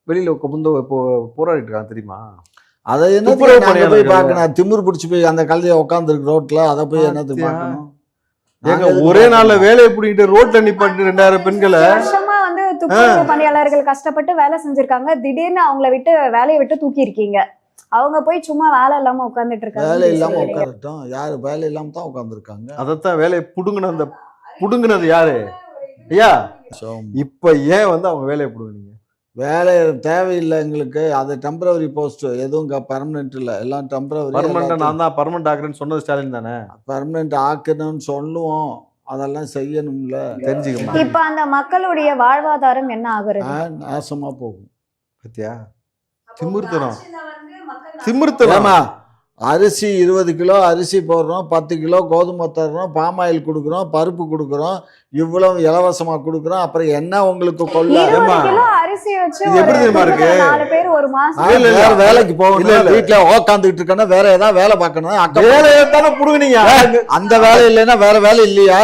வெளியில இப்போ போராடிட்டு இருக்காங்க தெரியுமா? அதை என்ன போய் பார்க்கணும்? திமிர் பிடிச்சி போய் அந்த கழுதைய உட்காந்துருக்கு ரோட்ல, அதை போய் என்னது பார்க்கணும்? ஏங்க ஒரே நாள்ல வேலையை பிடிக்கிட்டு ரோட்ல நிப்பாட்டு 2000 பெண்களை வருஷமா வந்து துப்புரவு பணியாளர்கள் கஷ்டப்பட்டு வேலை செஞ்சிருக்காங்க. திடீர்னு அவங்கள விட்டு வேலையை விட்டு தூக்கி இருக்கீங்க. அவங்க போய் சும்மா வேலை இல்லாம உட்கார்ந்துட்டு இருக்காங்க. வேலை இல்லாம உட்காரட்டும். யாரு வேலை இல்லாம தான் உட்கார்ந்துருக்காங்க. அதைத்தான் வேலையை புடுங்கினது யாரு ஐயா? இப்ப ஏன் வந்து அவங்க வேலையை புடுங்கினீங்க? வேலை தேவையில்லை எங்களுக்கு. அது டெம்பரவரி போஸ்ட், எதுவும் பெர்மனன்ட் இல்லை, எல்லாம் டெம்பரவரி. பர்மனன்ட் நான் தான் பர்மனன்ட் ஆக்குறேன்னு சொன்னது ஸ்டாலின் தானே. பெர்மனன்ட் ஆக்கணும்னு சொல்லுவோம், அதெல்லாம் செய்யணும்ல, தெரிஞ்சுக்கணும். இப்ப அந்த மக்களுடைய வாழ்வாதாரம் என்ன ஆகுறது? நாசமா போகும். பத்தியா திமிர்த்தனமா? அரிசி 20 கிலோ அரிசி போடுறோம், 10 கிலோ கோதுமை தர்றோம், பாமாயில் கொடுக்குறோம், பருப்பு கொடுக்குறோம், இவ்வளவு இலவசமா கொடுக்குறோம். அப்புறம் என்ன உங்களுக்கு கொள்ள? அரிசி வச்சு எப்படி தெரியுமா இருக்கு? 4 பேர் ஒரு மாசம் வேற வேலைக்கு போகணும், வீட்டுல உட்காந்துக்கிட்டு இருக்கணும், வேற ஏதாவது வேலை பார்க்கணும். வேலையை தானே புடுங்கினீங்க. அந்த வேலை இல்லைன்னா வேற வேலை இல்லையா?